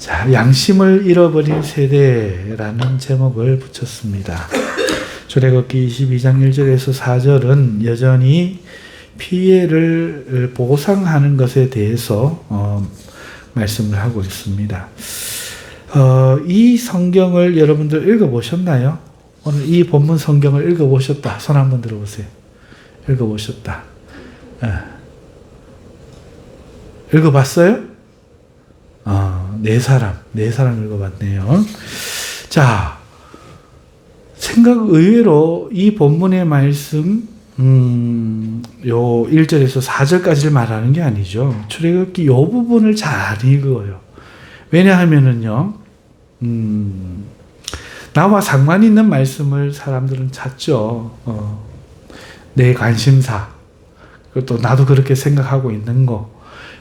자, 양심을 잃어버린 세대라는 제목을 붙였습니다. 출애굽기 22장 1절에서 4절은 여전히 피해를 보상하는 것에 대해서 말씀을 하고 있습니다. 이 성경을 여러분들 읽어보셨나요? 오늘 이 본문 성경을 읽어보셨다. 손 한번 들어보세요. 읽어보셨다. 읽어봤어요? 네 사람 읽어봤네요. 자, 의외로 이 본문의 말씀, 요 1절에서 4절까지를 말하는 게 아니죠. 출애굽기 요 부분을 잘 읽어요. 왜냐하면은요, 나와 상관 있는 말씀을 사람들은 찾죠. 내 관심사, 또 나도 그렇게 생각하고 있는 거,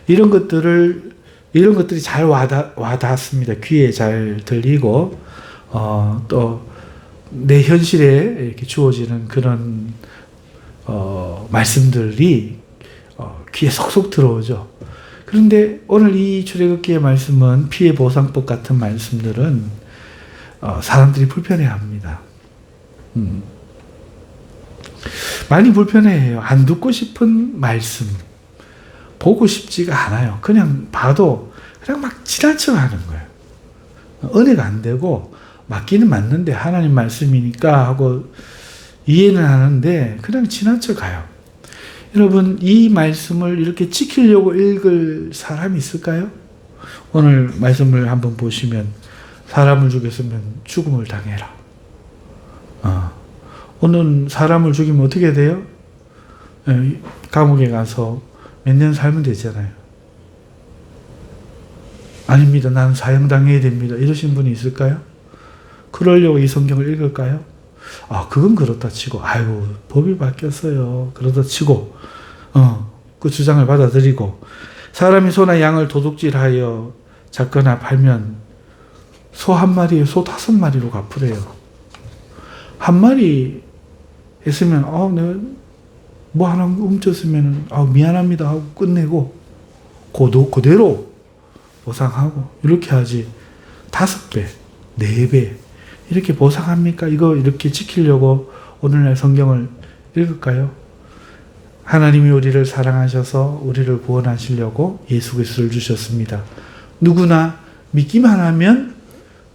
이런 것들이 잘 와닿습니다. 귀에 잘 들리고, 또 내 현실에 이렇게 주어지는 그런 말씀들이 귀에 속속 들어오죠. 그런데 오늘 이 출애굽기의 말씀은 피해 보상법 같은 말씀들은 사람들이 불편해합니다. 많이 불편해해요. 안 듣고 싶은 말씀, 보고 싶지가 않아요. 그냥 봐도 그냥 막 지나쳐 가는 거예요. 은혜가 안 되고 맞기는 맞는데 하나님 말씀이니까 하고 이해는 하는데 그냥 지나쳐 가요. 여러분, 이 말씀을 이렇게 지키려고 읽을 사람이 있을까요? 오늘 말씀을 한번 보시면 사람을 죽였으면 죽음을 당해라. 오늘 사람을 죽이면 어떻게 돼요? 감옥에 가서 몇 년 살면 되잖아요. 아닙니다. 나는 사형당해야 됩니다. 이러신 분이 있을까요? 그러려고 이 성경을 읽을까요? 그건 그렇다 치고, 아이고, 법이 바뀌었어요. 그렇다 치고, 그 주장을 받아들이고, 사람이 소나 양을 도둑질하여 잡거나 팔면 소 한 마리에 소 5마리로 갚으래요. 한 마리 했으면, 내가 뭐 하나 훔쳤으면, 미안합니다 하고 끝내고, 그대로 보상하고, 이렇게 하지. 5배, 4배, 이렇게 보상합니까? 이거 이렇게 지키려고 오늘날 성경을 읽을까요? 하나님이 우리를 사랑하셔서 우리를 구원하시려고 예수 그리스도를 주셨습니다. 누구나 믿기만 하면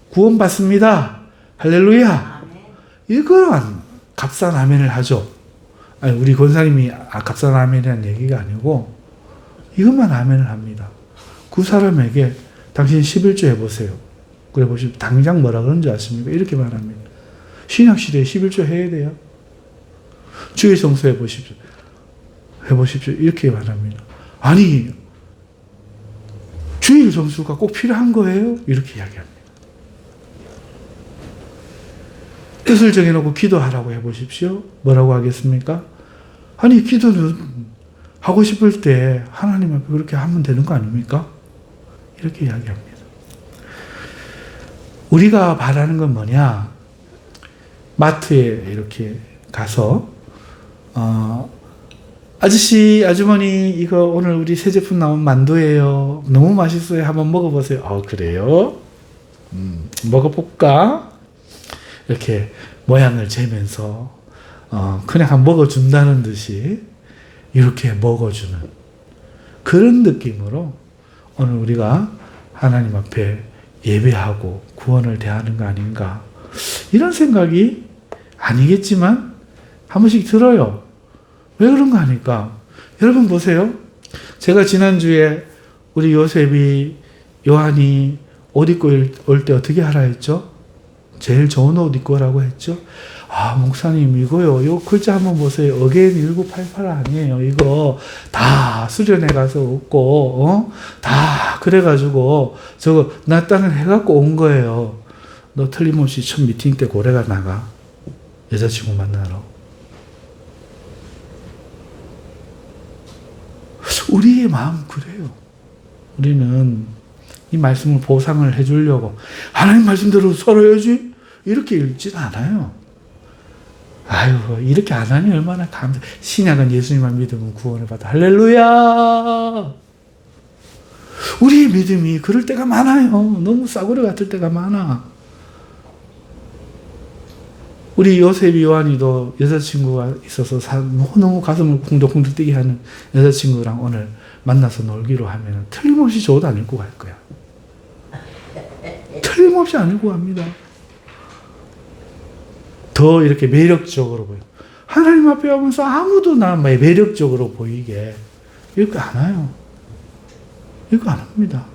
구원받습니다. 할렐루야. 이거는 값싼 아멘을 하죠. 우리 권사님이 값싼 아멘이라는 얘기가 아니고 이것만 아멘을 합니다. 그 사람에게 당신 11조 해보세요. 그래 보시면 당장 뭐라 그런지 아십니까? 이렇게 말합니다. 신약시대에 11조 해야 돼요. 주일 성수 해보십시오. 이렇게 말합니다. 아니, 주일 성수가 꼭 필요한 거예요? 이렇게 이야기합니다. 뜻을 정해놓고 기도하라고 해보십시오. 뭐라고 하겠습니까? 아니, 기도는 하고 싶을 때 하나님 앞에 그렇게 하면 되는 거 아닙니까? 이렇게 이야기합니다. 우리가 바라는 건 뭐냐? 마트에 이렇게 가서 아저씨, 아주머니, 이거 오늘 우리 새 제품 나온 만두예요. 너무 맛있어요. 한번 먹어보세요. 그래요? 먹어볼까? 이렇게 모양을 재면서 그냥 한번 먹어준다는 듯이 이렇게 먹어주는 그런 느낌으로 오늘 우리가 하나님 앞에 예배하고 구원을 대하는 거 아닌가, 이런 생각이 아니겠지만 한 번씩 들어요. 왜 그런 거 아닐까? 여러분 보세요. 제가 지난주에 우리 요한이 옷 입고 올 때 어떻게 하라 했죠? 제일 좋은 옷 입고 오라고 했죠? 목사님, 이거요. 요 글자 한번 보세요. 어게인 1988 아니에요. 이거 다 수련회 가서 얻고, 다 그래가지고, 저거, 나 땅을 해갖고 온 거예요. 너 틀림없이 첫 미팅 때 고래가 나가. 여자친구 만나러. 우리의 마음 그래요. 우리는 이 말씀을 보상을 해주려고, 하나님 말씀대로 살아야지, 이렇게 읽진 않아요. 이렇게 안 하니 얼마나 신약은 예수님만 믿으면 구원을 받아. 할렐루야! 우리의 믿음이 그럴 때가 많아요. 너무 싸구려 같을 때가 많아. 우리 요셉 요한이도 여자친구가 있어서 너무 가슴을 쿵덕쿵덕 뛰게 하는 여자친구랑 오늘 만나서 놀기로 하면 틀림없이 저 옷 안 입고 갈 거야. 틀림없이 안 입고 갑니다. 더 이렇게 매력적으로 보여. 하나님 앞에 오면서 아무도 나 매력적으로 보이게 이렇게 안 와요. 이거 안 합니다.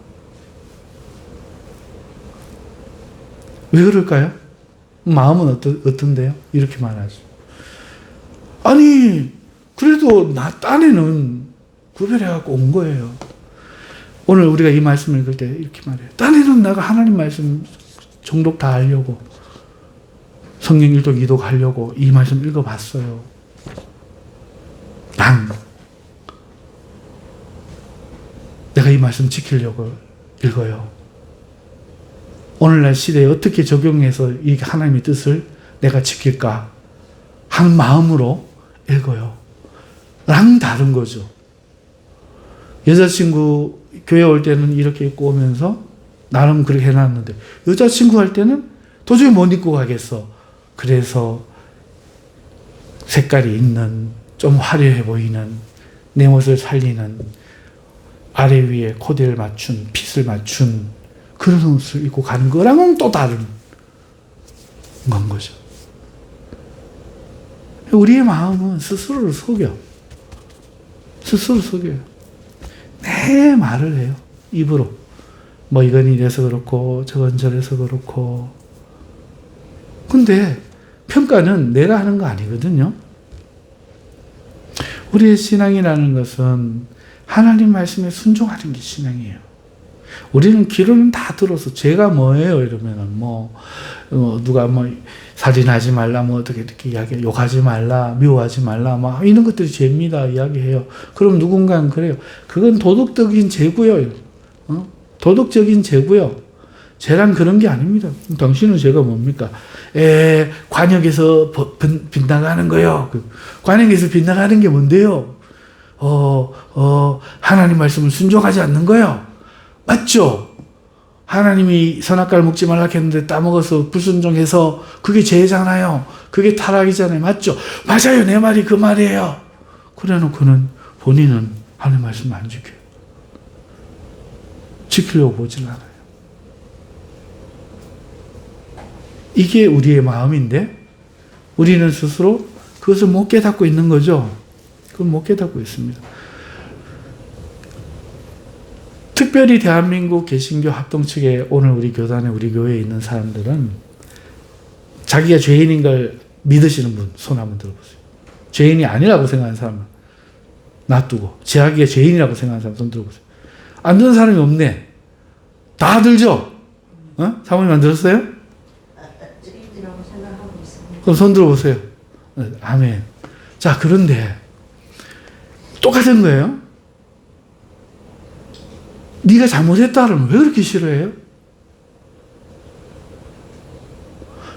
왜 그럴까요? 마음은 어떤데요? 이렇게 말하죠. 아니, 그래도 나 딴에는 구별해갖고 온 거예요. 오늘 우리가 이 말씀을 읽을 때 이렇게 말해요. 딴에는 내가 하나님 말씀 정독 다 하려고, 성경 1독 2독 하려고 이 말씀 읽어봤어요. 내가 이 말씀 지키려고 읽어요. 오늘날 시대에 어떻게 적용해서 이 하나님의 뜻을 내가 지킬까 하는 마음으로 읽어요. 랑 다른 거죠. 여자친구 교회 올 때는 이렇게 입고 오면서 나름 그렇게 해놨는데 여자친구 할 때는 도저히 못 입고 가겠어. 그래서 색깔이 있는 좀 화려해 보이는 내 옷을 살리는 아래 위에 코디를 맞춘 핏을 맞춘 그런 옷을 입고 가는 거랑은 또 다른 건 거죠. 우리의 마음은 스스로를 속여. 스스로 속여요. 내 말을 해요. 입으로. 뭐 이건 이래서 그렇고 저건 저래서 그렇고. 근데 평가는 내가 하는 거 아니거든요. 우리의 신앙이라는 것은 하나님 말씀에 순종하는 게 신앙이에요. 우리는 귀로는 다 들어서 죄가 뭐예요? 이러면은 누가 살인하지 말라, 어떻게 이렇게 이야기해. 욕하지 말라, 미워하지 말라, 이런 것들이 죄입니다. 이야기해요. 그럼 누군가는 그래요. 그건 도덕적인 죄고요. 도덕적인 죄고요. 죄란 그런 게 아닙니다. 당신은 죄가 뭡니까? 관역에서 빗나가는 거요. 관역에서 빗나가는 게 뭔데요? 하나님 말씀을 순종하지 않는 거요. 맞죠? 하나님이 선악과를 먹지 말라 했는데 따먹어서 불순종해서 그게 죄잖아요. 그게 타락이잖아요. 맞죠? 맞아요. 내 말이 그 말이에요. 그래 놓고는 본인은 하나님 말씀 안 지켜요. 지키려고 보질 않아요. 이게 우리의 마음인데 우리는 스스로 그것을 못 깨닫고 있는 거죠. 그걸 못 깨닫고 있습니다. 특별히 대한민국 개신교 합동 측에 오늘 우리 교단에 우리 교회에 있는 사람들은 자기가 죄인인 걸 믿으시는 분 손 한번 들어보세요. 죄인이 아니라고 생각하는 사람은 놔두고 자기가 죄인이라고 생각하는 사람 손 들어보세요. 안 드는 사람이 없네. 다 들죠? 사모님 안 들었어요? 죄인이라고 생각하고 있습니다. 그럼 손 들어보세요. 아멘. 자, 그런데 똑같은 거예요. 네가 잘못했다 그러면 왜 그렇게 싫어해요?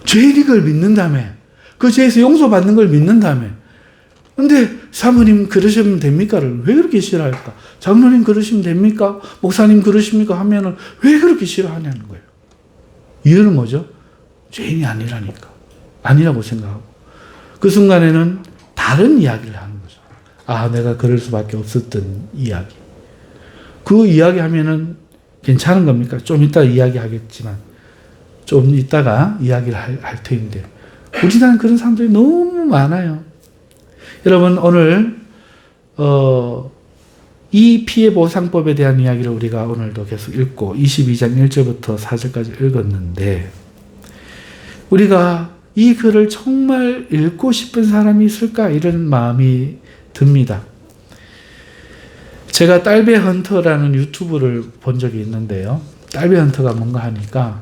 죄인인 걸 믿는다며. 그 죄에서 용서받는 걸 믿는다며. 근데 사모님 그러시면 됩니까를 왜 그렇게 싫어할까? 장로님 그러시면 됩니까? 목사님 그러십니까? 하면은 왜 그렇게 싫어하냐는 거예요. 이유는 뭐죠? 죄인이 아니라니까. 아니라고 생각하고. 그 순간에는 다른 이야기를 하는 거죠. 내가 그럴 수밖에 없었던 이야기. 그 이야기 하면은 괜찮은 겁니까? 좀 이따 이야기 하겠지만, 좀 이따가 이야기를 할 터인데, 우리나라는 그런 사람들이 너무 많아요. 여러분, 오늘, 이 피해보상법에 대한 이야기를 우리가 오늘도 계속 읽고, 22장 1절부터 4절까지 읽었는데, 우리가 이 글을 정말 읽고 싶은 사람이 있을까? 이런 마음이 듭니다. 제가 딸배 헌터라는 유튜브를 본 적이 있는데요. 딸배 헌터가 뭔가 하니까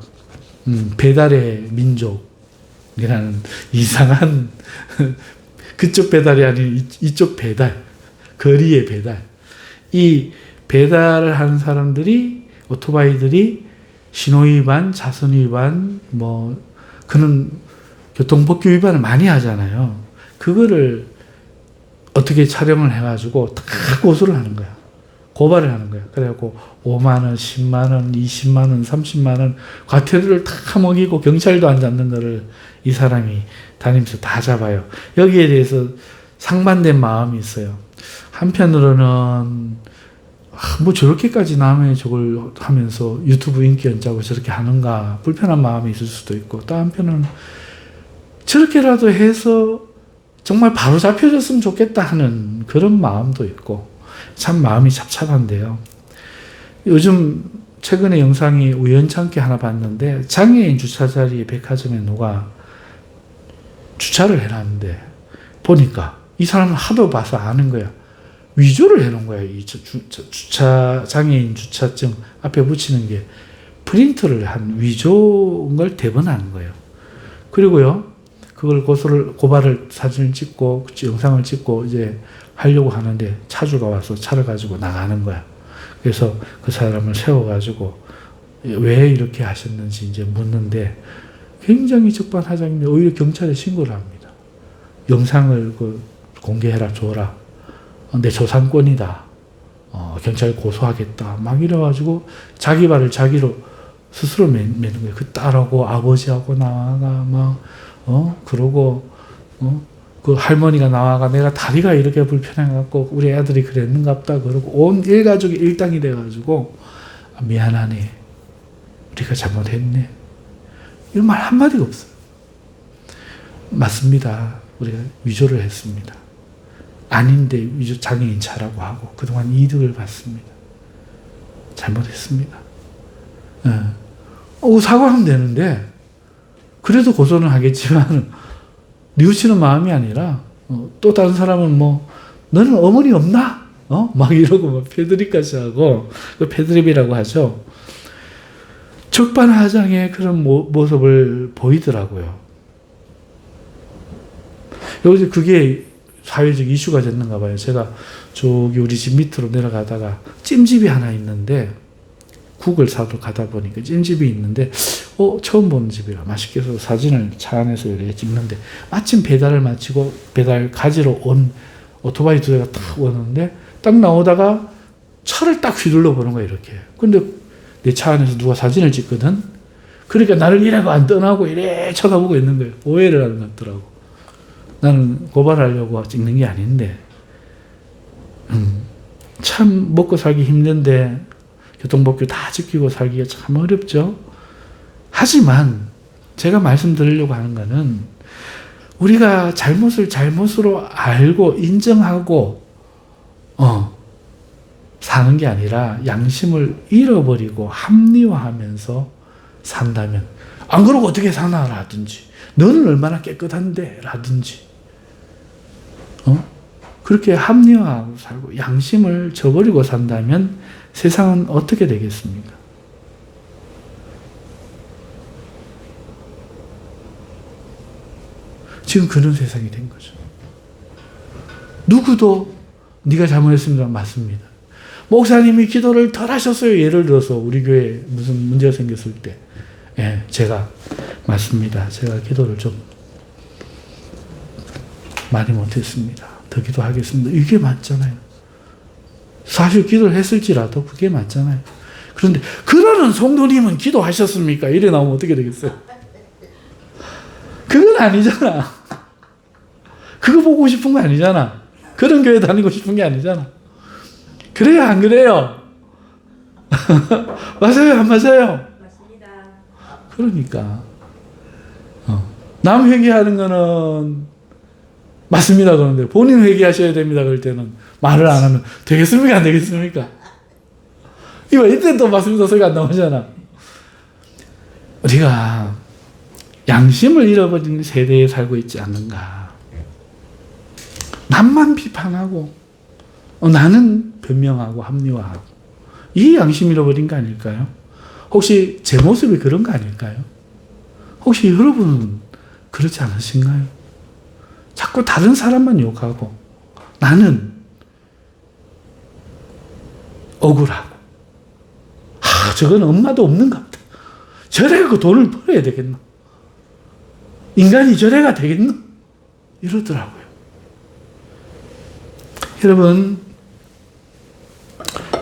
배달의 민족이라는 이상한 그쪽 배달이 아닌 이쪽 배달, 거리의 배달. 이 배달을 하는 사람들이 오토바이들이 신호위반, 자선위반, 그런 교통법규 위반을 많이 하잖아요. 그거를 어떻게 촬영을 해가지고 다 고소를 하는 거야. 고발을 하는 거야. 그래갖고 5만 원, 10만 원, 20만 원, 30만 원 과태료를 다 먹이고 경찰도 안 잡는 거를 이 사람이 다니면서 다 잡아요. 여기에 대해서 상반된 마음이 있어요. 한편으로는 뭐 저렇게까지 남의 저걸 하면서 유튜브 인기 연자고 저렇게 하는가 불편한 마음이 있을 수도 있고, 또 한편은 저렇게라도 해서 정말 바로 잡혀졌으면 좋겠다 하는 그런 마음도 있고, 참 마음이 잡잡한데요. 요즘 최근에 영상이 우연찮게 하나 봤는데, 장애인 주차 자리에 백화점에 누가 주차를 해놨는데 보니까 이 사람은 하도 봐서 아는 거야. 위조를 해놓은 거야. 이 주차 장애인 주차증 앞에 붙이는 게 프린트를 한 위조인 걸 대번하는 거예요. 그리고요, 그걸 고발을 사진을 찍고 영상을 찍고 이제 하려고 하는데 차주가 와서 차를 가지고 나가는 거야. 그래서 그 사람을 세워가지고 왜 이렇게 하셨는지 이제 묻는데 굉장히 적반하장인데 오히려 경찰에 신고를 합니다. 영상을 공개해라, 줘라. 내 저상권이다. 경찰 고소하겠다. 막 이래가지고 자기 발을 자기로 스스로 매는 거예요. 그 딸하고 아버지하고 나와가 막 그러고 그 할머니가 나와가 내가 다리가 이렇게 불편해갖고 우리 애들이 그랬는갑다 그러고 온 일가족이 일당이 돼가지고 미안하네. 우리가 잘못했네. 이런 말 한마디가 없어요. 맞습니다. 우리가 위조를 했습니다. 아닌데 위조 장애인 차라고 하고 그동안 이득을 받습니다. 잘못했습니다. 사과하면 되는데 그래도 고소는 하겠지만 뉘우치는 마음이 아니라 또 다른 사람은 뭐 너는 어머니 없나? 막 이러고 막 패드립까지 하고 그 패드립이라고 하죠. 적반하장의 그런 모습을 보이더라고요. 요새 그게 사회적 이슈가 됐는가 봐요. 제가 저기 우리 집 밑으로 내려가다가 찜집이 하나 있는데 국을 사러 가다 보니까 찜집이 있는데 처음 보는 집이라 맛있게 해서 사진을 차 안에서 이렇게 찍는데 마침 배달을 마치고 배달 가지러 온 오토바이 두 대가 딱 오는데 딱 나오다가 차를 딱 휘둘러 보는 거야 이렇게. 근데 내 차 안에서 누가 사진을 찍거든. 그러니까 나를 이래고 안 떠나고 이래 쳐다보고 있는 거예요. 오해를 하는 것 같더라고. 나는 고발하려고 찍는 게 아닌데 참 먹고 살기 힘든데 교통법규 다 지키고 살기가 참 어렵죠. 하지만 제가 말씀드리려고 하는 거는 우리가 잘못을 잘못으로 알고 인정하고 사는 게 아니라 양심을 잃어버리고 합리화하면서 산다면, 안 그러고 어떻게 사나 라든지 너는 얼마나 깨끗한데 라든지 그렇게 합리화하고 살고 양심을 저버리고 산다면 세상은 어떻게 되겠습니까? 지금 그런 세상이 된 거죠. 누구도 네가 잘못했습니다. 맞습니다. 목사님이 기도를 덜 하셨어요. 예를 들어서 우리 교회에 무슨 문제가 생겼을 때 제가 맞습니다. 제가 기도를 좀 많이 못했습니다. 더 기도하겠습니다. 이게 맞잖아요. 사실 기도를 했을지라도 그게 맞잖아요. 그런데 그러는 성도님은 기도하셨습니까? 이래 나오면 어떻게 되겠어요? 그건 아니잖아. 그거 보고 싶은 거 아니잖아. 그런 교회 다니고 싶은 게 아니잖아. 그래요, 안 그래요? 맞아요, 안 맞아요? 맞습니다. 그러니까 남 회개하는 거는 맞습니다 그런데 본인 회개하셔야 됩니다 그럴 때는 말을 안 하면 되겠습니까, 안 되겠습니까? 이때 또 맞습니다 소리가 안 나오잖아. 우리가 양심을 잃어버린 세대에 살고 있지 않는가. 남만 비판하고 나는 변명하고 합리화하고 이 양심 잃어버린 거 아닐까요? 혹시 제 모습이 그런 거 아닐까요? 혹시 여러분은 그렇지 않으신가요? 자꾸 다른 사람만 욕하고 나는 억울하고 저건 엄마도 없는가 보다. 저래가 돈을 벌어야 되겠나? 인간이 저래가 되겠나? 이러더라고요. 여러분,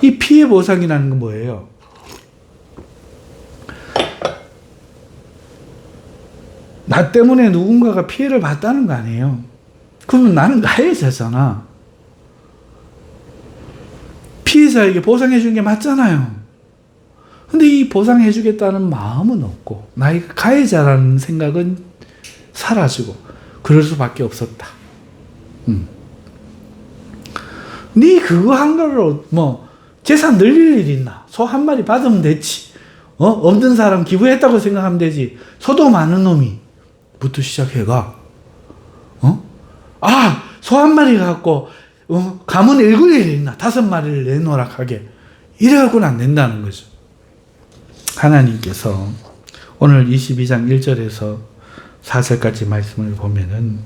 이 피해 보상이라는 건 뭐예요? 나 때문에 누군가가 피해를 봤다는 거 아니에요. 그러면 나는 가해자잖아. 피해자에게 보상해 주는 게 맞잖아요. 근데 이 보상해 주겠다는 마음은 없고 나의 가해자라는 생각은 사라지고 그럴 수밖에 없었다. 네 그거 한 걸로 뭐 재산 늘릴 일 있나? 소 한 마리 받으면 됐지. 없는 사람 기부했다고 생각하면 되지. 소도 많은 놈이 부터 시작해가 소 한 마리 갖고 가문 읽을 일이 있나? 5마리를 내놓으라 하게. 이래갖고는 안 된다는 거죠. 하나님께서 오늘 22장 1절에서 4절까지 말씀을 보면은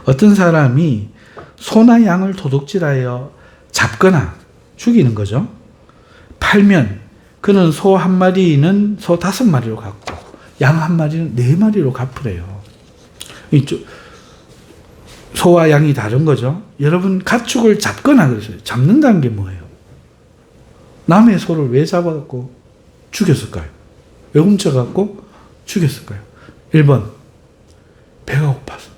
어떤 사람이 소나 양을 도둑질하여 잡거나 죽이는 거죠. 팔면 그는 소 한 마리는 소 5마리로 갚고 양 한 마리는 4마리로 갚으래요. 이쪽 소와 양이 다른 거죠. 여러분 가축을 잡거나 그랬어요. 잡는다는 게 뭐예요? 남의 소를 왜 잡아갖고 죽였을까요? 왜 훔쳐갖고 죽였을까요? 1번 배가 고파서.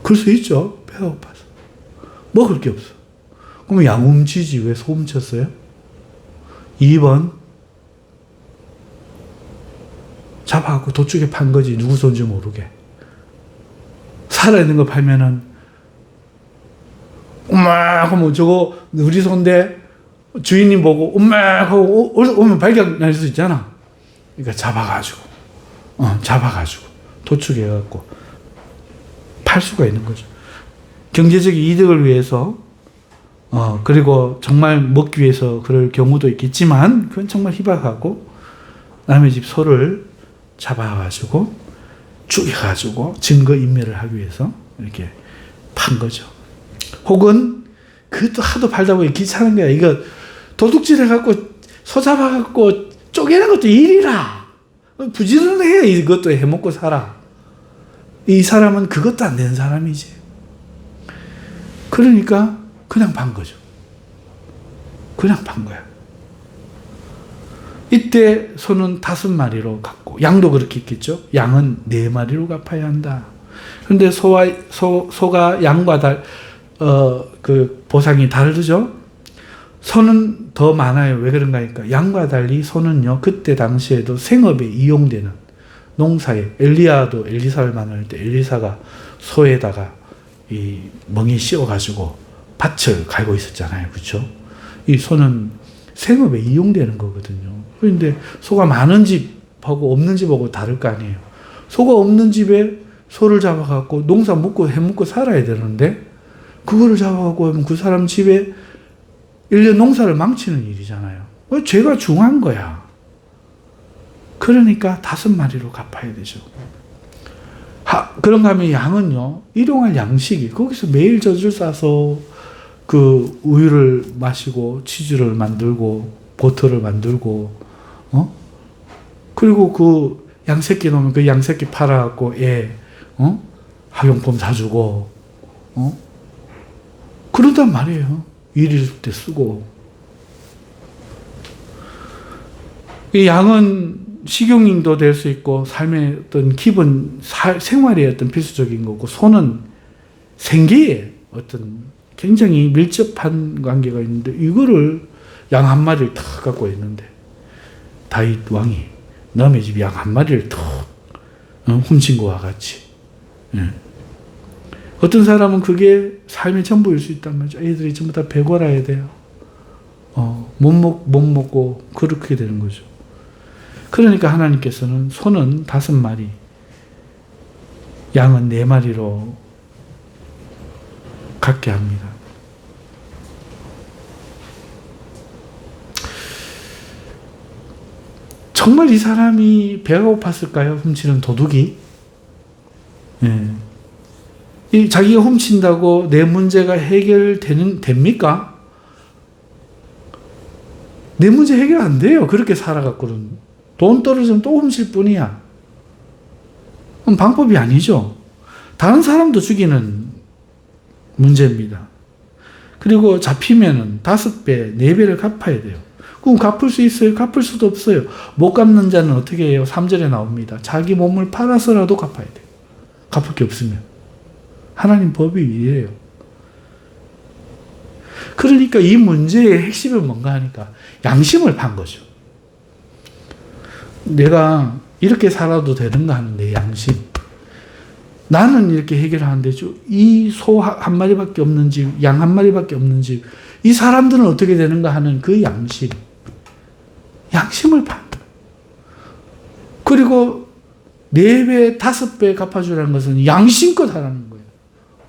그럴 수 있죠. 배가 고파서. 먹을 게 없어. 그럼 양 훔치지 왜 소 훔쳤어요? 2번 잡아갖고 도둑에 판 거지. 누구 손인지 모르게. 살아있는 거 팔면은 엄마 하면 저거 우리 손인데 주인님 보고 엄마 하고 오면 발견할 수 있잖아. 그러니까 잡아가지고 도축해갖고 팔 수가 있는 거죠. 경제적인 이득을 위해서 그리고 정말 먹기 위해서 그럴 경우도 있겠지만 그건 정말 희박하고 남의 집 소를 잡아가지고 죽여가지고 증거인멸을 하기 위해서 이렇게 판 거죠. 혹은 그것도 하도 팔다 보니 귀찮은 거야. 이거 도둑질 해갖고 소 잡아갖고 쪼개는 것도 일이라. 부지런해. 이것도 해먹고 살아. 이 사람은 그것도 안 되는 사람이지. 그러니까 그냥 판 거죠. 그냥 판 거야. 이때 소는 5마리로 갚고 양도 그렇게 있겠죠. 양은 4마리로 갚아야 한다. 그런데 소가 양과 그 보상이 다르죠. 소는 더 많아요. 왜 그런가 하니까 양과 달리 소는요 그때 당시에도 생업에 이용되는 농사에 엘리야도 엘리사를 만날 때 엘리사가 소에다가 이 멍이 씌워가지고 밭을 갈고 있었잖아요. 그렇죠? 이 소는 생업에 이용되는 거거든요. 그런데 소가 많은 집하고 없는 집하고 다를 거 아니에요. 소가 없는 집에 소를 잡아갖고 농사 해먹고 살아야 되는데 그거를 잡아갖고 하면 그 사람 집에 1년 농사를 망치는 일이잖아요. 죄가 중한 거야. 그러니까 5마리로 갚아야 되죠. 그런가 하면 양은요, 일용할 양식이 거기서 매일 젖을 싸서 그 우유를 마시고 치즈를 만들고 버터를 만들고 그리고 그 양새끼 놓으면 그 양새끼 팔아갖고 학용품 사주고 그런단 말이에요. 일 있을 때 쓰고. 이 양은 식용인도 될 수 있고 삶의 어떤 기본 생활의 어떤 필수적인 거고 소는 생계의 어떤 굉장히 밀접한 관계가 있는데 이거를 양 한 마리를 탁 갖고 있는데 다윗 왕이 남의 집 양 한 마리를 탁 훔친 거와 같이. 어떤 그게 삶의 전부일 수 있단 말이죠. 애들이 전부 다 배고라야 돼요. 못 먹고 그렇게 되는 거죠. 그러니까 하나님께서는 소는 5마리, 양은 4마리로 갖게 합니다. 정말 이 사람이 배가 고팠을까요? 훔치는 도둑이? 이 자기가 훔친다고 내 문제가 됩니까? 내 문제 해결 안 돼요. 그렇게 살아갖고는. 돈 떨어지면 또 훔칠 뿐이야. 그럼 방법이 아니죠. 다른 사람도 죽이는 문제입니다. 그리고 잡히면은 5배, 4배를 갚아야 돼요. 그럼 갚을 수 있어요? 갚을 수도 없어요. 못 갚는 자는 어떻게 해요? 3절에 나옵니다. 자기 몸을 팔아서라도 갚아야 돼요. 갚을 게 없으면. 하나님 법이 이래요. 그러니까 이 문제의 핵심은 뭔가 하니까 양심을 판 거죠. 내가 이렇게 살아도 되는가 하는 내 양심. 나는 이렇게 해결하는데 이 소 한 마리밖에 없는 집, 양 한 마리밖에 없는 집, 이 사람들은 어떻게 되는가 하는 그 양심. 양심을 판. 그리고 4배, 5배 갚아주라는 것은 양심껏 하라는 거예요.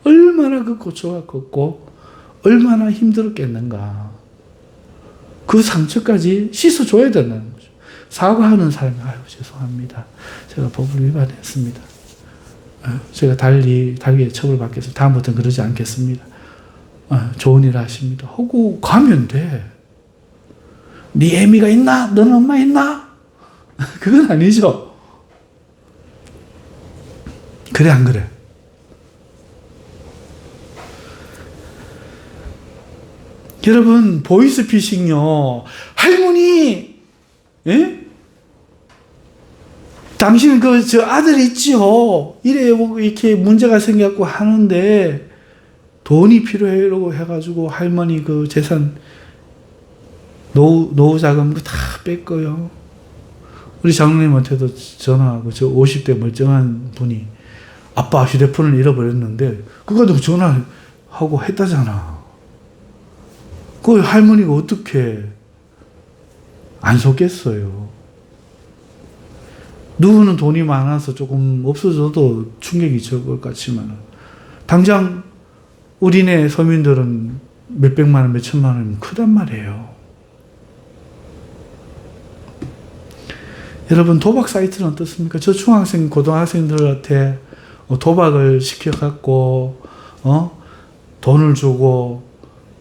얼마나 그 고초가 컸고 얼마나 힘들었겠는가. 그 상처까지 씻어줘야 된다는 거죠. 사과하는 사람이 아유 죄송합니다. 제가 법을 위반했습니다. 제가 달리에 처벌받겠습니다. 다음부터는 그러지 않겠습니다. 좋은 일 하십니다. 하고 가면 돼. 네 애미가 있나? 너는 엄마 있나? 그건 아니죠. 그래 안 그래? 여러분 보이스피싱요. 할머니, 예? 당신 저 아들 있지요. 이렇게 문제가 생겼고 하는데 돈이 필요해라고 해가지고 할머니 그 재산 노후 자금 다 뺐고요. 우리 장로님한테도 전화하고 저 50대 멀쩡한 분이 아빠 휴대폰을 잃어버렸는데 그거도 전화하고 했다잖아. 그 할머니가 어떻게 안 속겠어요. 누구는 돈이 많아서 조금 없어져도 충격이 적을 것 같지만 당장 우리네 서민들은 몇백만 원, 몇천만 원이면 크단 말이에요. 여러분 도박 사이트는 어떻습니까? 저 중학생, 고등학생들한테 도박을 시켜갖고 돈을 주고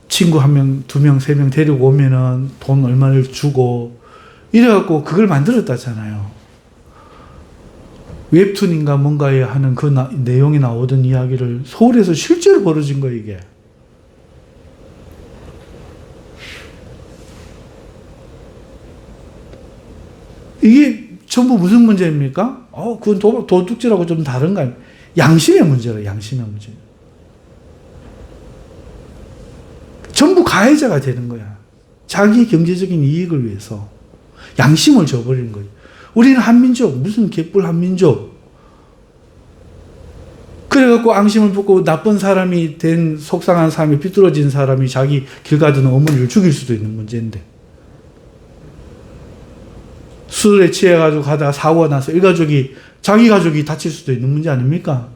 친구 1명, 2명, 3명 데리고 오면은 돈 얼마를 주고 이래갖고 그걸 만들었다잖아요. 웹툰인가 뭔가에 하는 그 내용이 나오던 이야기를 서울에서 실제로 벌어진 거예요, 이게. 이게 전부 무슨 문제입니까? 그건 도둑질하고 좀 다른가? 양심의 문제라, 양심의 문제. 전부 가해자가 되는 거야. 자기 경제적인 이익을 위해서. 양심을 저버리는 거예요. 우리는 한민족, 무슨 개뿔 한민족. 그래갖고 앙심을 품고 나쁜 사람이 된 속상한 사람이 비뚤어진 사람이 자기 길 가던 어머니를 죽일 수도 있는 문제인데. 술에 취해가지고 가다가 사고가 나서 자기 가족이 다칠 수도 있는 문제 아닙니까?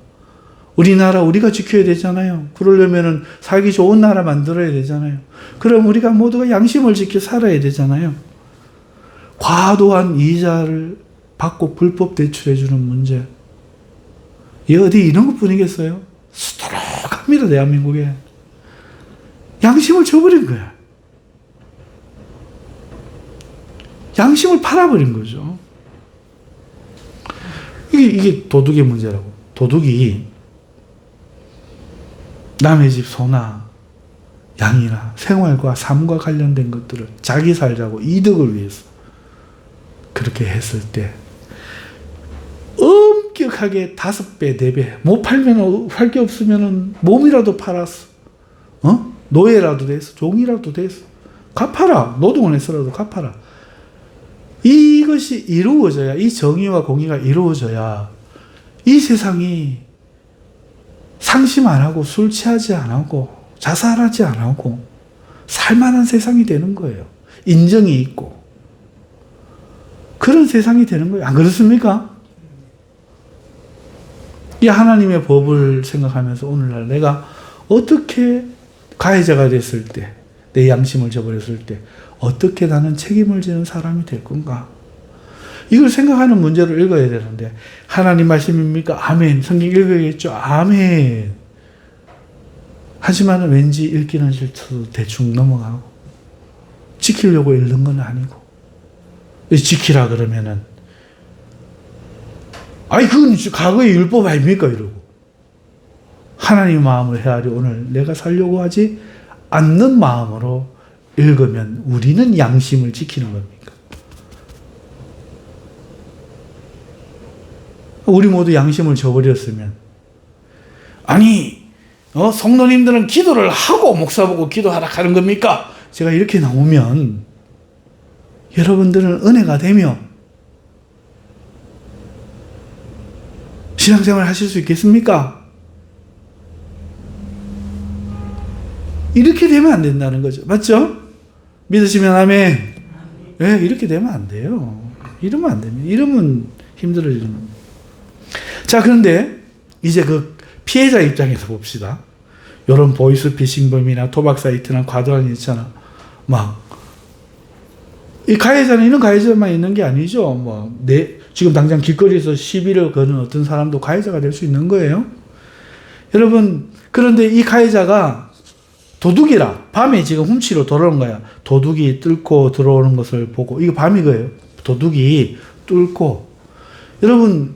우리나라 우리가 지켜야 되잖아요. 그러려면은 살기 좋은 나라 만들어야 되잖아요. 그럼 우리가 모두가 양심을 지켜 살아야 되잖아요. 과도한 이자를 받고 불법 대출해주는 문제. 이 어디 이런 것 뿐이겠어요? 수두룩합니다, 대한민국에. 양심을 줘버린 거야. 양심을 팔아버린 거죠. 이게 도둑의 문제라고. 도둑이 남의 집 소나 양이나 생활과 삶과 관련된 것들을 자기 살자고 이득을 위해서 그렇게 했을 때 엄격하게 5배, 4배 못 팔면 할 게 없으면 몸이라도 팔았어. 노예라도 됐어. 종이라도 됐어. 갚아라. 노동을 해서라도 갚아라. 이것이 이루어져야, 이 정의와 공의가 이루어져야 이 세상이 상심 안 하고 술 취하지 안 하고 자살하지 안 하고 살만한 세상이 되는 거예요. 인정이 있고 그런 세상이 되는 거예요. 안 그렇습니까? 이 하나님의 법을 생각하면서 오늘날 내가 어떻게 가해자가 됐을 때, 내 양심을 저버렸을 때 어떻게 나는 책임을 지는 사람이 될 건가? 이걸 생각하는 문제를 읽어야 되는데 하나님 말씀입니까? 아멘. 성경 읽어야겠죠? 아멘. 하지만 왠지 읽기는 싫어도 대충 넘어가고 지키려고 읽는 건 아니고 지키라 그러면은 그건 과거의 율법 아닙니까? 이러고 하나님 마음을 헤아려 오늘 내가 살려고 하지 않는 마음으로 읽으면 우리는 양심을 지키는 겁니까? 우리 모두 양심을 저버렸으면, 아니 성도님들은 기도를 하고 목사 보고 기도하라 하는 겁니까? 제가 이렇게 나오면 여러분들은 은혜가 되며 신앙생활 하실 수 있겠습니까? 이렇게 되면 안 된다는 거죠. 맞죠? 믿으시면 아멘. 네, 이렇게 되면 안 돼요. 이러면 안 됩니다. 이러면 힘들어지는 겁니다. 자, 그런데 이제 그 피해자 입장에서 봅시다. 이런 보이스피싱범이나 토박 사이트나 과도한 있잖아. 이 가해자는 이런 가해자만 있는 게 아니죠. 지금 당장 길거리에서 시비를 거는 어떤 사람도 가해자가 될 수 있는 거예요. 여러분, 그런데 이 가해자가 도둑이라 밤에 지금 훔치러 들어오는 거야. 도둑이 뚫고 들어오는 것을 보고, 이거 밤이거예요. 도둑이 뚫고. 여러분,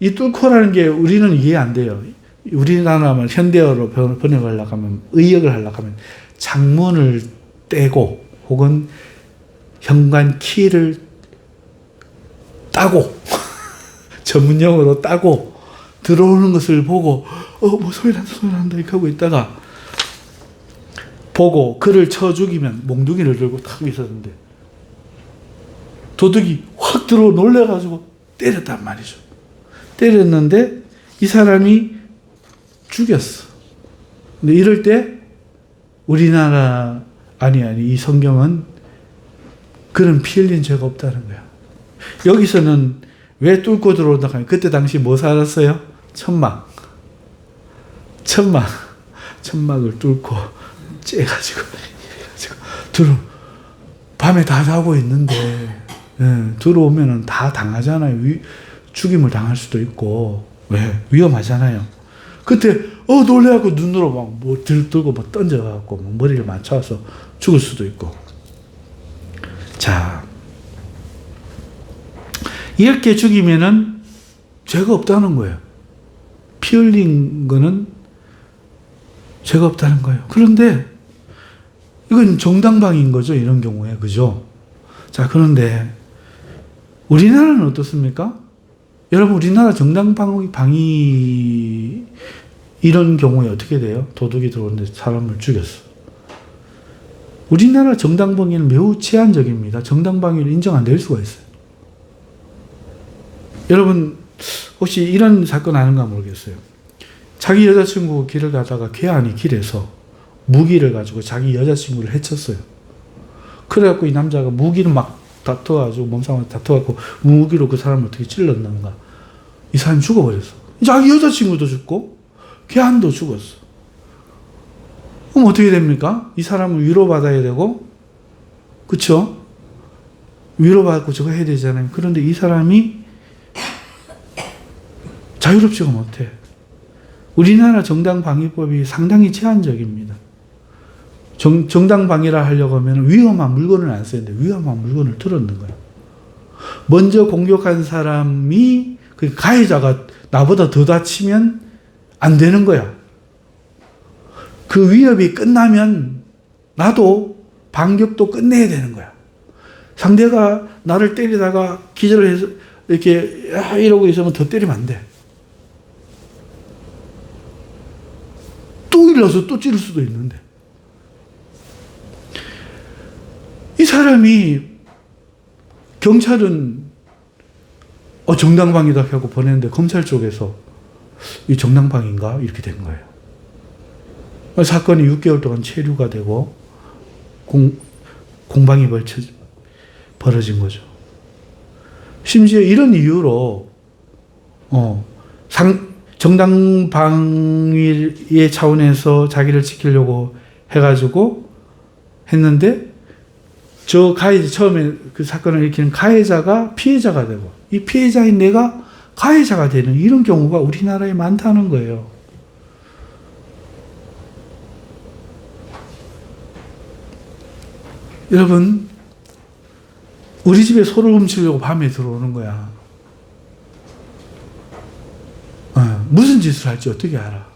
이 뚫고라는 게 우리는 이해 안 돼요. 우리나라만 현대어로 번역하려고 하면, 의역을 하려고 하면 창문을 떼고 혹은 현관 키를 따고 전문용어로 따고 들어오는 것을 보고 뭐 소리 난다 이렇게 하고 있다가 보고 그를 쳐 죽이면 몽둥이를 들고 탁 있었는데 도둑이 확 들어 놀래가지고 때렸단 말이죠. 때렸는데 이 사람이 죽였어. 근데 이럴 때 우리나라 아니 이 성경은 그런 피 흘린 죄가 없다는 거야. 여기서는 왜 뚫고 들어온다 하면 그때 당시 뭐 살았어요? 천막을 뚫고 째가지고 밤에 다 자고 있는데 들어오면은 다 당하잖아요. 죽임을 당할 수도 있고 왜 위험하잖아요. 그때 놀래갖고 눈으로 막 뭐 들고 막 던져갖고 막 머리를 맞춰서 죽을 수도 있고. 자, 이렇게 죽이면은 죄가 없다는 거예요. 피 흘린 거는 죄가 없다는 거예요. 그런데 이건 정당방위인 거죠. 이런 경우에. 그죠? 자, 그런데 우리나라는 어떻습니까? 여러분, 우리나라 정당방위 이런 경우에 어떻게 돼요? 도둑이 들어오는데 사람을 죽였어. 우리나라 정당방위는 매우 제한적입니다. 정당방위를 인정 안 될 수가 있어요. 여러분, 혹시 이런 사건 아는가 모르겠어요. 자기 여자친구 길을 가다가 괴한이 길에서 무기를 가지고 자기 여자친구를 해쳤어요. 그래갖고 이 남자가 무기를 막 다퉈가지고 몸싸움을 다퉈갖고 무기로 그 사람을 어떻게 찔렀는가. 이 사람이 죽어버렸어. 자기 여자친구도 죽고 괴한도 죽었어. 그럼 어떻게 됩니까? 이 사람은 위로받아야 되고, 그쵸? 위로받고 저거 해야 되잖아요. 그런데 이 사람이 자유롭지가 못해. 우리나라 정당방위법이 상당히 제한적입니다. 정당방위라 하려고 하면 위험한 물건을 안 써야 돼. 위험한 물건을 들었는 거야. 먼저 공격한 사람이 그 가해자가 나보다 더 다치면 안 되는 거야. 그 위협이 끝나면 나도 반격도 끝내야 되는 거야. 상대가 나를 때리다가 기절을 해서 이렇게 이러고 있으면 더 때리면 안 돼. 또 일러서 또 찌를 수도 있는데. 이 사람이 경찰은 정당방위다 하고 보냈는데 검찰 쪽에서 이 정당방위인가? 이렇게 된 거예요. 사건이 6개월 동안 체류가 되고 공방이 벌어진 거죠. 심지어 이런 이유로 정당방위의 차원에서 자기를 지키려고 해가지고 했는데 저 가해자, 처음에 그 사건을 일으키는 가해자가 피해자가 되고 이 피해자인 내가 가해자가 되는 이런 경우가 우리나라에 많다는 거예요. 여러분, 우리 집에 소를 훔치려고 밤에 들어오는 거야. 무슨 짓을 할지 어떻게 알아?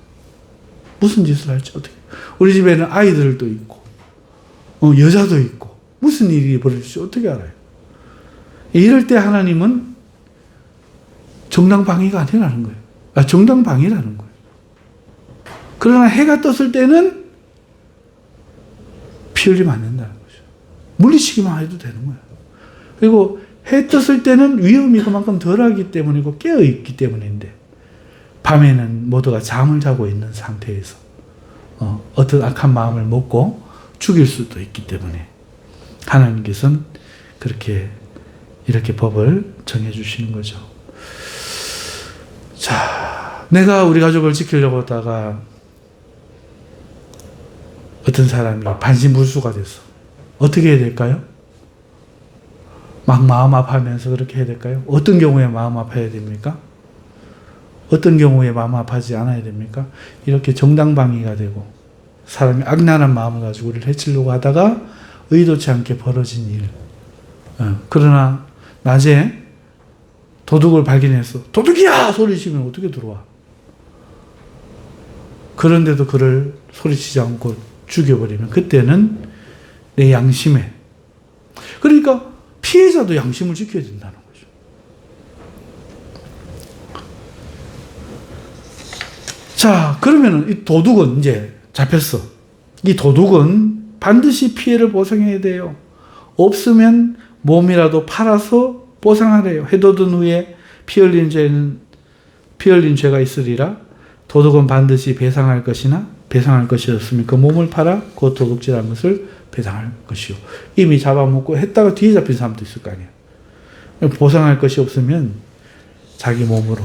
무슨 짓을 할지 어떻게. 우리 집에는 아이들도 있고, 여자도 있고, 무슨 일이 벌어질지 어떻게 알아요? 이럴 때 하나님은 정당방위가 아니라는 거예요. 정당방위라는 거예요. 그러나 해가 떴을 때는 피 흘리면 안 된다는 거죠. 물리치기만 해도 되는 거예요. 그리고 해 떴을 때는 위험이 그만큼 덜하기 때문이고 깨어있기 때문인데, 밤에는 모두가 잠을 자고 있는 상태에서 어떤 악한 마음을 먹고 죽일 수도 있기 때문에 하나님께서는 이렇게 법을 정해주시는 거죠. 자, 내가 우리 가족을 지키려고 하다가 어떤 사람이 반신불수가 됐어. 어떻게 해야 될까요? 막 마음 아파하면서 그렇게 해야 될까요? 어떤 경우에 마음 아파야 됩니까? 어떤 경우에 마음 아파하지 않아야 됩니까? 이렇게 정당방위가 되고 사람이 악랄한 마음을 가지고 우리를 해치려고 하다가 의도치 않게 벌어진 일. 그러나 낮에 도둑을 발견해서 도둑이야! 소리치면 어떻게 들어와? 그런데도 그를 소리치지 않고 죽여버리면 그때는 내 양심에, 그러니까 피해자도 양심을 지켜야 된다는 거죠. 자, 그러면은 이 도둑은 이제 잡혔어. 이 도둑은 반드시 피해를 보상해야 돼요. 없으면 몸이라도 팔아서 보상하래요. 해돋은 후에 피 흘린 죄가 있으리라. 도둑은 반드시 배상할 것이나 배상할 것이 없으면 그 몸을 팔아 그 도둑질한 것을 배상할 것이요. 이미 잡아먹고 했다가 뒤에 잡힌 사람도 있을 거 아니에요. 보상할 것이 없으면 자기 몸으로.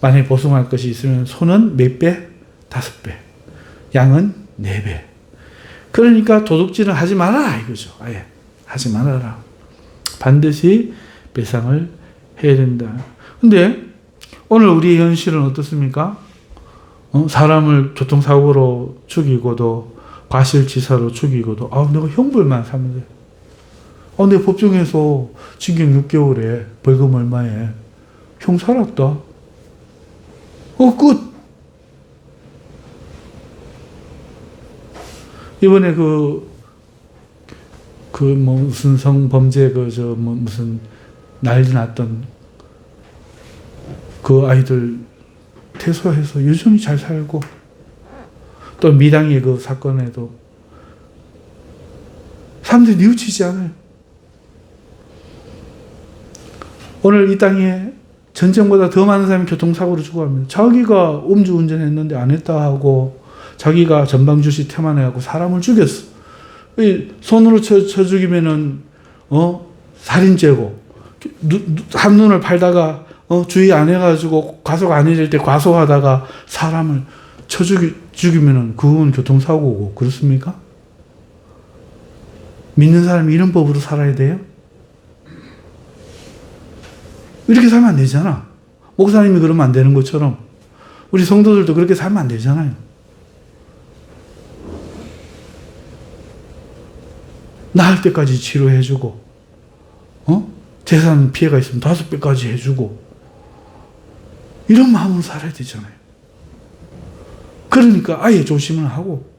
만약에 보상할 것이 있으면 소는 몇 배? 5배. 양은 4배. 그러니까 도둑질은 하지 말아라 이거죠. 아예 하지 말아라. 반드시 배상을 해야 된다. 근데 오늘 우리의 현실은 어떻습니까? 사람을 교통사고로 죽이고도 과실치사로 죽이고도 내가 형벌만 사면 돼. 내 법정에서 징역 6개월에 벌금 얼마에 형 살았다. 끝. 이번에 무슨 성범죄 무슨 난리 났던 그 아이들 퇴소해서 여전히 잘 살고, 또 미당의 그 사건에도 사람들이 뉘우치지 않아요. 오늘 이 땅에 전쟁보다 더 많은 사람이 교통사고로 죽어갑니다. 자기가 음주운전했는데 안 했다 하고 자기가 전방주시 태만해갖고 사람을 죽였어. 손으로 쳐 죽이면은 살인죄고, 한눈을 팔다가 주의 안 해가지고 과속 안 해질 때 과속하다가 사람을 쳐 죽이면은 그건 교통사고고, 그렇습니까? 믿는 사람이 이런 법으로 살아야 돼요? 이렇게 살면 안 되잖아. 목사님이 그러면 안 되는 것처럼 우리 성도들도 그렇게 살면 안 되잖아요. 나을 때까지 치료해주고, 재산 피해가 있으면 5배까지 해주고, 이런 마음으로 살아야 되잖아요. 그러니까 아예 조심을 하고,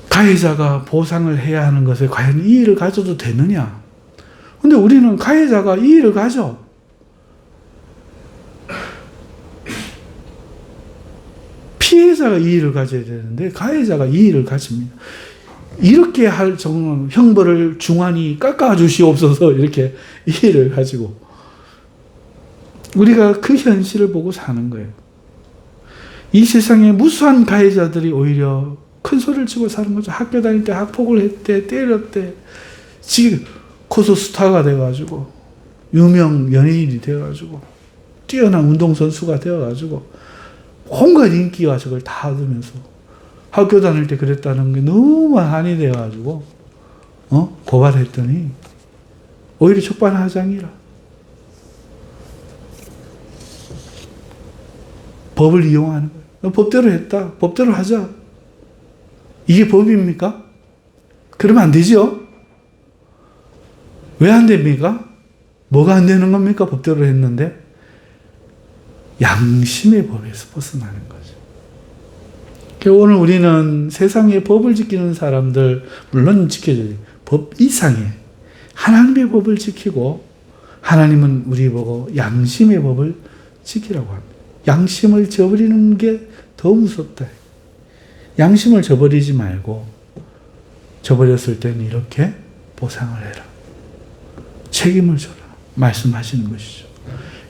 가해자가 보상을 해야 하는 것에 과연 이의를 가져도 되느냐? 근데 우리는 가해자가 이의를 가져. 피해자가 이의를 가져야 되는데 가해자가 이의를 가집니다. 이렇게 할 정도는 형벌을 중한히 깎아주시옵소서, 이렇게 이의를 가지고 우리가 그 현실을 보고 사는 거예요. 이 세상에 무수한 가해자들이 오히려 큰 소리를 치고 사는 거죠. 학교 다닐 때 학폭을 했대, 때렸대, 지금 코스 스타가 돼가지고 유명 연예인이 돼가지고 뛰어난 운동선수가 되어가지고 온갖 인기와 저걸 다 얻으면서 학교 다닐 때 그랬다는 게 너무 한이 돼가지고 고발했더니 오히려 촉발하장이라. 법을 이용하는 거예요. 법대로 했다. 법대로 하자. 이게 법입니까? 그러면 안 되죠? 왜 안 됩니까? 뭐가 안 되는 겁니까? 법대로 했는데 양심의 법에서 벗어나는 거죠. 오늘 우리는 세상에 법을 지키는 사람들 물론 지켜줘야지. 법 이상의 하나님의 법을 지키고 하나님은 우리 보고 양심의 법을 지키라고 합니다. 양심을 저버리는 게 더 무섭다. 양심을 저버리지 말고 저버렸을 때는 이렇게 보상을 해라. 책임을 져라. 말씀하시는 것이죠.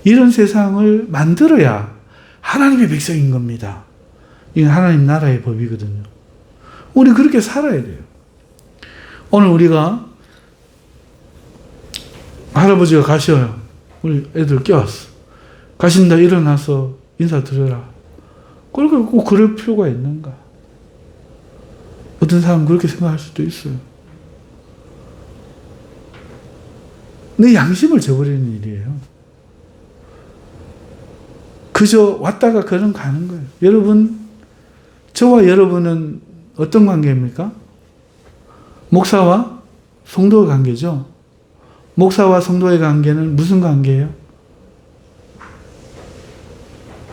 이런 세상을 만들어야 하나님의 백성인 겁니다. 이건 하나님 나라의 법이거든요. 우리 그렇게 살아야 돼요. 오늘 우리가 할아버지가 가셔요. 우리 애들 깨웠어. 가신다 일어나서 인사드려라. 그렇게 꼭 그럴 필요가 있는가? 어떤 사람은 그렇게 생각할 수도 있어요. 내 양심을 저버리는 일이에요. 그저 왔다가 그런 가는 거예요. 여러분, 저와 여러분은 어떤 관계입니까? 목사와 성도의 관계죠. 목사와 성도의 관계는 무슨 관계예요?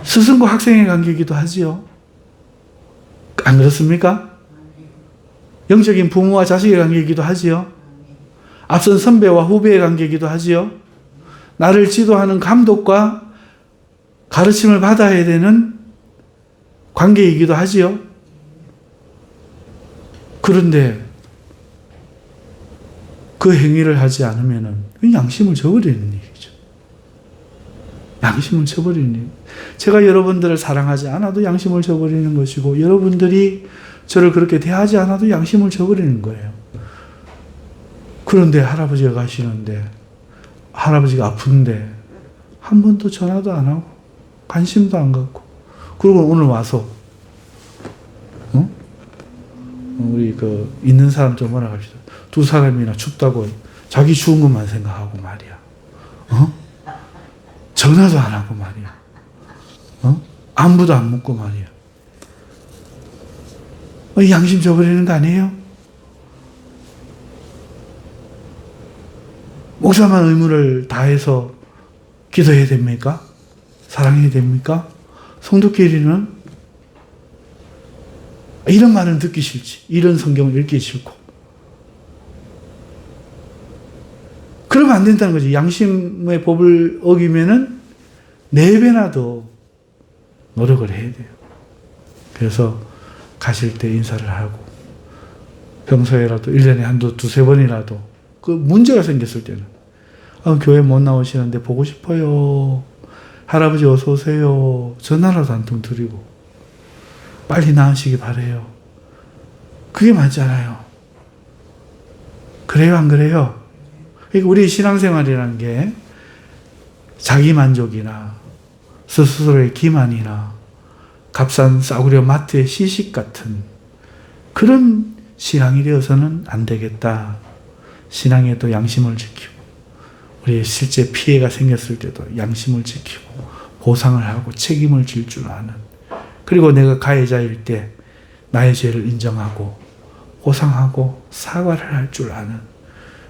스승과 학생의 관계이기도 하지요. 안 그렇습니까? 영적인 부모와 자식의 관계이기도 하지요. 앞선 선배와 후배의 관계이기도 하지요. 나를 지도하는 감독과 가르침을 받아야 되는 관계이기도 하지요. 그런데 그 행위를 하지 않으면 양심을 저버리는 일이죠. 양심을 저버리는 일. 제가 여러분들을 사랑하지 않아도 양심을 저버리는 것이고 여러분들이 저를 그렇게 대하지 않아도 양심을 저버리는 거예요. 그런데 할아버지가 가시는데 할아버지가 아픈데 한 번도 전화도 안 하고 관심도 안 갖고 그리고 오늘 와서 우리 있는 사람 좀 뭐라 합시다. 두 사람이나 춥다고 자기 추운 것만 생각하고 말이야. 전화도 안 하고 말이야. 안부도 안 묻고 말이야. 양심 저버리는 거 아니에요? 목사만 의무를 다해서 기도해야 됩니까? 사랑해야 됩니까? 성도끼리는 이런 말은 듣기 싫지. 이런 성경을 읽기 싫고. 그러면 안 된다는 거지. 양심의 법을 어기면은 4배나 더 노력을 해야 돼요. 그래서 가실 때 인사를 하고 평소에라도 1년에 한두 두세 번이라도 그 문제가 생겼을 때는 교회 못 나오시는데 보고 싶어요. 할아버지 어서 오세요. 전화라도 한 통 드리고 빨리 나으시기 바래요. 그게 맞잖아요. 그래요, 안 그래요? 그러니까 우리 신앙생활이라는 게 자기만족이나 스스로의 기만이나 값싼 싸구려 마트의 시식 같은 그런 신앙이 되어서는 안 되겠다. 신앙에도 양심을 지키고 우리의 실제 피해가 생겼을 때도 양심을 지키고 보상을 하고 책임을 질 줄 아는 그리고 내가 가해자일 때 나의 죄를 인정하고 보상하고 사과를 할 줄 아는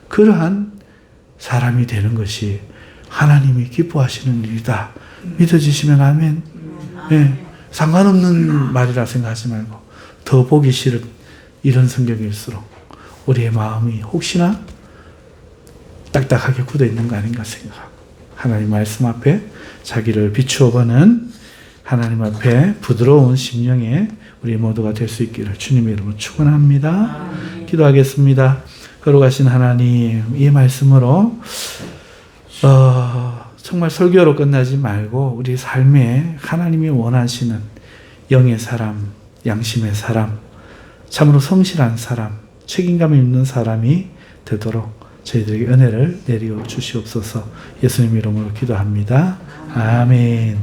그러한 사람이 되는 것이 하나님이 기뻐하시는 일이다. 믿어지시면 아멘. 네, 상관없는 말이라 생각하지 말고 더 보기 싫은 이런 성경일수록 우리의 마음이 혹시나 딱딱하게 굳어 있는 거 아닌가 생각하고 하나님 말씀 앞에 자기를 비추어 보는 하나님 앞에 부드러운 심령의 우리 모두가 될 수 있기를 주님의 이름으로 축원합니다. 기도하겠습니다. 거룩하신 하나님, 이 말씀으로 정말 설교로 끝나지 말고 우리 삶에 하나님이 원하시는 영의 사람, 양심의 사람, 참으로 성실한 사람, 책임감 있는 사람이 되도록 저희들에게 은혜를 내려 주시옵소서. 예수님 이름으로 기도합니다. 아멘.